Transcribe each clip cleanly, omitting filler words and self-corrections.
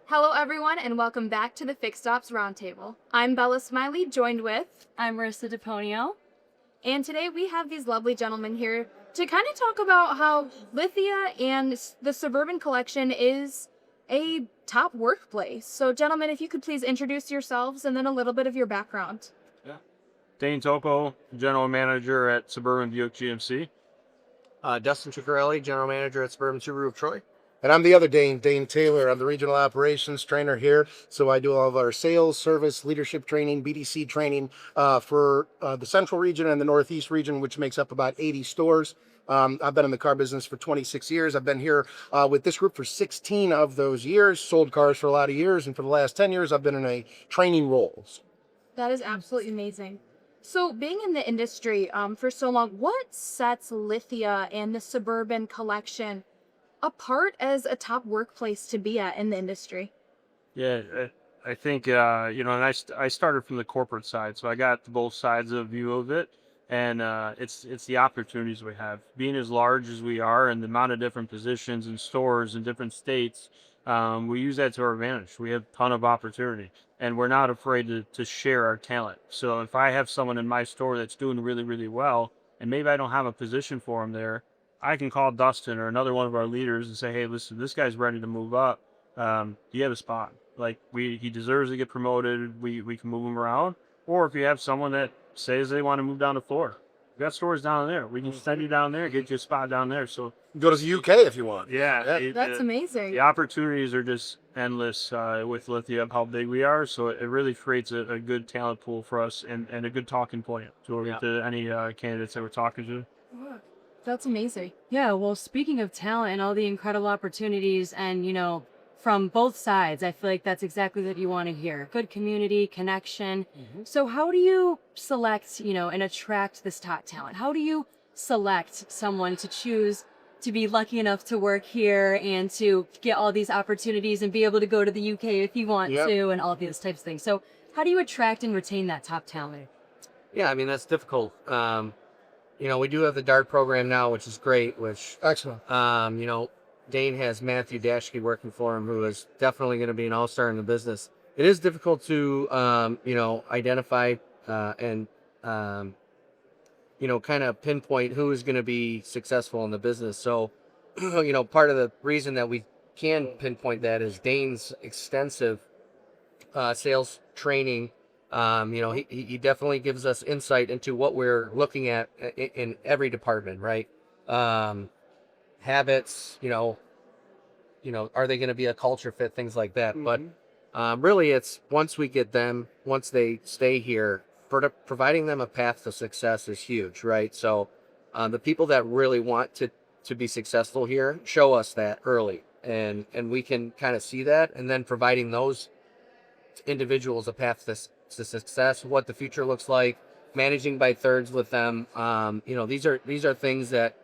Hello, everyone, and welcome back to the Fixed Ops Roundtable. I'm Bella Smylie, joined with, I'm Marisa DiPonio. and today we have these lovely gentlemen here to kind of talk about how Lithia and the Suburban collection is a top workplace. So, gentlemen, if you could please introduce yourselves and then a little bit of your background. Dane Tocco, General Manager at Suburban Buick GMC. Dustin Ciccarelli, General Manager at Suburban Subaru of Troy. And I'm the other Dane, Dane Taylor. I'm the regional operations trainer here. So I do all of our sales, service, leadership training, BDC training for the central region and the northeast region, which makes up about 80 stores. I've been in the car business for 26 years. I've been here with this group for 16 of those years, sold cars for a lot of years. And for the last 10 years, I've been in a training roles. That is absolutely amazing. So, being in the industry for so long, what sets Lithia and the Suburban collection apart as a top workplace to be at in the industry? Yeah, I think, and I started from the corporate side, so I got both sides of view of it. And it's the opportunities we have. Being as large as we are and the amount of different positions and stores in different states, we use that to our advantage. We have a ton of opportunity, and we're not afraid to share our talent. So if I have someone in my store that's doing really, really well, and maybe I don't have a position for them there, I can call Dustin or another one of our leaders and say, hey, listen, this guy's ready to move up. Do you have a spot? Like, he deserves to get promoted. We can move him around. Or if you have someone that says they want to move down to Florida, we got stores down there. We can send you down there, get you a spot down there. So Go to the UK if you want. That's amazing. the opportunities are just endless with Lithia of how big we are. So it really creates a good talent pool for us and a good talking point to any candidates that we're talking to. That's amazing. Yeah, well, speaking of talent and all the incredible opportunities and, from both sides, I feel like that's exactly what you want to hear. Good community, connection. So how do you select, and attract this top talent? How do you select someone to choose to be lucky enough to work here and to get all these opportunities and be able to go to the UK if you want to and all these types of things? So how do you attract and retain that top talent? Yeah, I mean, that's difficult. We do have the DART program now, which is great, which, Excellent. Dane has Matthew Dashke working for him, who is definitely going to be an all-star in the business. It is difficult to, identify and, kind of pinpoint who is going to be successful in the business. So, part of the reason that we can pinpoint that is Dane's extensive sales training. He definitely gives us insight into what we're looking at in every department, right? Habits, are they going to be a culture fit, things like that. But really, it's once they stay here, providing them a path to success is huge, right? So the people that really want to be successful here show us that early, and we can kind of see that, and then providing those individuals a path to success, what the future looks like, managing by thirds with them. These are things that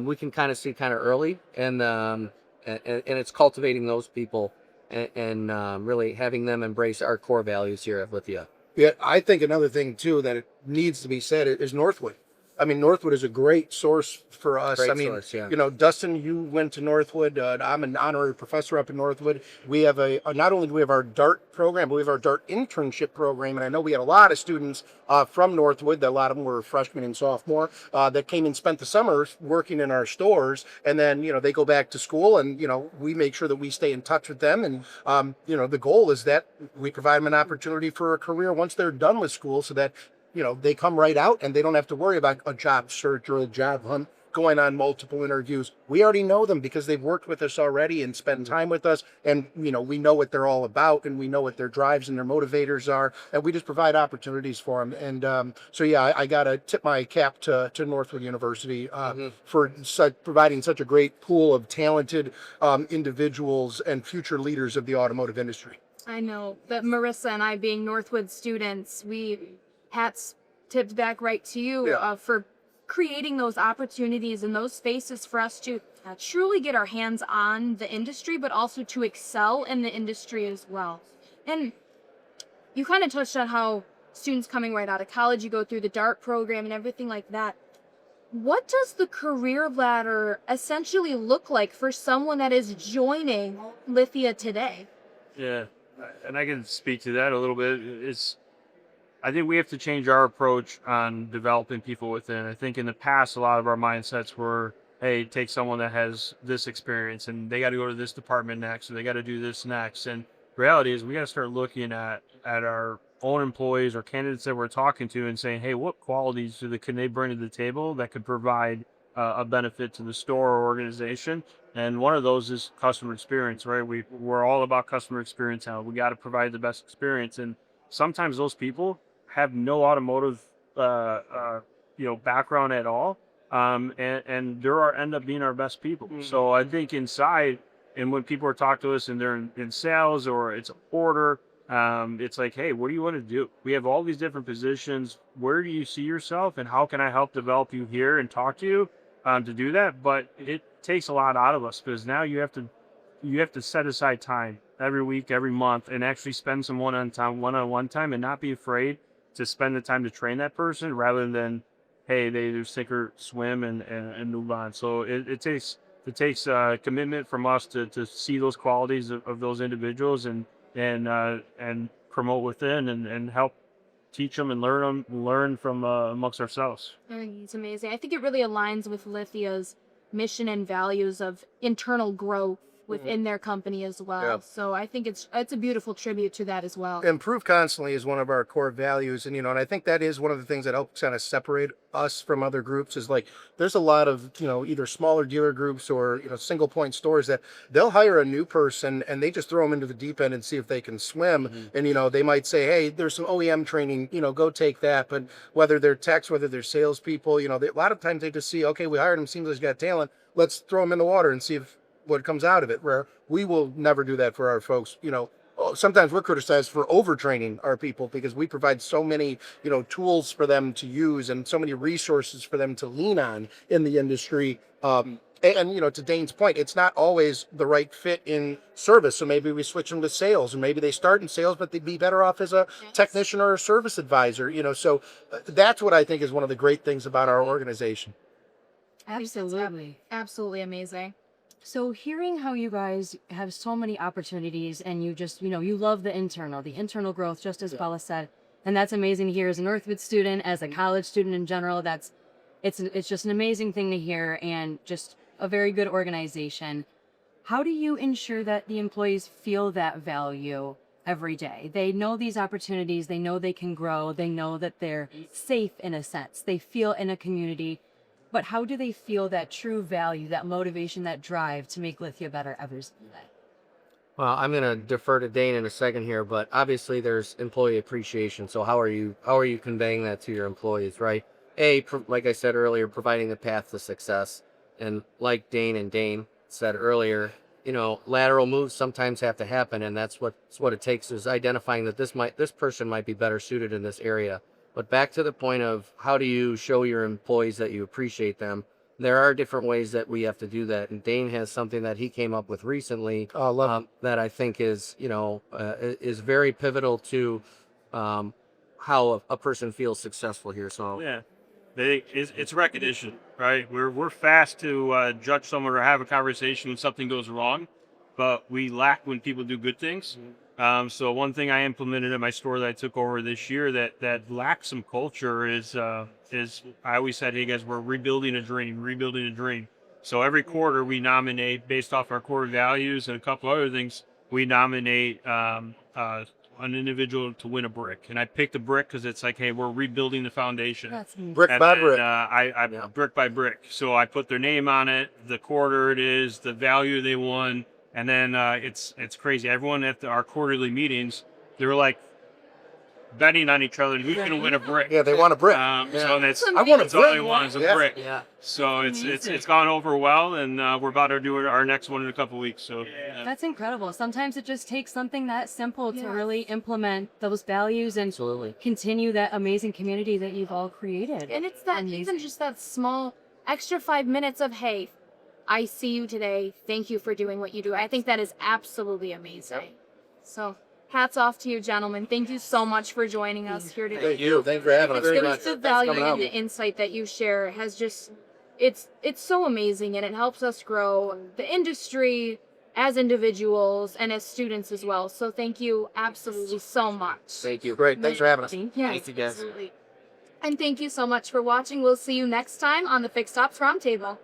we can kind of see kind of early, and it's cultivating those people and really having them embrace our core values here at Lithia. Yeah, I think another thing too that it needs to be said is Northwood. I mean, Northwood is a great source for us. Great source, yeah. Dustin, you went to Northwood. I'm an honorary professor up in Northwood. We have not only do we have our DART program, but we have our DART internship program. And I know we had a lot of students from Northwood. A lot of them were freshmen and sophomore that came and spent the summers working in our stores. And then, they go back to school, and, we make sure that we stay in touch with them. And, the goal is that we provide them an opportunity for a career once they're done with school, so that they come right out and they don't have to worry about a job search or a job hunt, going on multiple interviews. We already know them because they've worked with us already and spent time with us. And, we know what they're all about, and we know what their drives and their motivators are. And we just provide opportunities for them. And I got to tip my cap to Northwood University for providing such a great pool of talented individuals and future leaders of the automotive industry. I know that Marisa and I, being Northwood students, hats tipped back right to you for creating those opportunities and those spaces for us to truly get our hands on the industry, but also to excel in the industry as well. And you kind of touched on how students coming right out of college, you go through the DART program and everything like that. What does the career ladder essentially look like for someone that is joining Lithia today? Yeah, and I can speak to that a little bit. I think we have to change our approach on developing people within. I think in the past, a lot of our mindsets were, hey, take someone that has this experience and they got to go to this department next, or they got to do this next. And reality is we got to start looking at our own employees or candidates that we're talking to and saying, hey, what qualities can they bring to the table that could provide a benefit to the store or organization? And one of those is customer experience, right? We're all about customer experience now. We got to provide the best experience. And sometimes those people have no automotive, background at all, and end up being our best people. So I think inside, and when people are talking to us and they're in sales or it's an order, it's like, hey, what do you want to do? We have all these different positions. Where do you see yourself, and how can I help develop you here and talk to you to do that? But it takes a lot out of us because now you have to set aside time every week, every month, and actually spend some one-on-one time, and not be afraid to spend the time to train that person rather than, hey, they just sink or swim and move on. So it takes commitment from us to see those qualities of those individuals and promote within and help teach them and learn from amongst ourselves. I think it's amazing. I think it really aligns with Lithia's mission and values of internal growth within their company as well. Yeah. So I think it's a beautiful tribute to that as well. Improve constantly is one of our core values, and and I think that is one of the things that helps kind of separate us from other groups. Is like there's a lot of either smaller dealer groups or single point stores that they'll hire a new person and they just throw them into the deep end and see if they can swim. And they might say, hey, there's some OEM training, go take that. But whether they're techs, whether they're salespeople, a lot of times they just see, okay, we hired him, seems like he's got talent, let's throw him in the water and see if what comes out of it. Where we will never do that for our folks. Sometimes we're criticized for overtraining our people because we provide so many tools for them to use and so many resources for them to lean on in the industry. And to Dane's point, it's not always the right fit in service. So maybe we switch them to sales, and maybe they start in sales, but they'd be better off as a technician or a service advisor. So that's what I think is one of the great things about our organization. Absolutely. Absolutely amazing. So hearing how you guys have so many opportunities and you just, you love the internal growth, just as Paula said. And that's amazing to hear as a Northwood student, as a college student in general. It's just an amazing thing to hear, and just a very good organization. How do you ensure that the employees feel that value every day? They know these opportunities, they know they can grow, they know that they're safe in a sense, they feel in a community. But how do they feel that true value, that motivation, that drive to make Lithia better every single day? Well, I'm going to defer to Dane in a second here, but obviously there's employee appreciation. So how are you conveying that to your employees, right? Like I said earlier, providing the path to success. And like Dane said earlier, lateral moves sometimes have to happen, and that's what it takes, is identifying that this person might be better suited in this area. But back to the point of how do you show your employees that you appreciate them? There are different ways that we have to do that. And Dane has something that he came up with recently that I think is very pivotal to how a person feels successful here. So yeah, it's recognition, right? We're fast to judge someone or have a conversation when something goes wrong, but we lack when people do good things. So one thing I implemented at my store that I took over this year that lacks some culture is I always said, hey guys, we're rebuilding a dream. So every quarter we nominate, based off our core values and a couple other things, we nominate an individual to win a brick. And I picked a brick because it's like, hey, we're rebuilding the foundation. That's Brick by brick. I brick by brick. So I put their name on it, the quarter it is, the value they won. And then it's crazy. Everyone at our quarterly meetings, they were like betting on each other who's going to win a brick. Yeah, they want a brick. So I want a brick. all they want is a brick. yeah. So it's gone over well, and we're about to do our next one in a couple of weeks. So That's incredible. Sometimes it just takes something that simple to really implement those values and Absolutely. continue that amazing community that you've all created. And it's that even just that small extra 5 minutes of, hey, I see you today. Thank you for doing what you do. I think that is absolutely amazing. So hats off to you, gentlemen. Thank you so much for joining us here today. Thank you. Thanks for having us. The value and the insight that you share has just, it's so amazing, and it helps us grow the industry, as individuals and as students as well. So thank you absolutely so much. Thank you. Great. Thanks for having us. Yes, Thank you, guys. absolutely. And thank you so much for watching. We'll see you next time on the Fixed Ops Roundtable.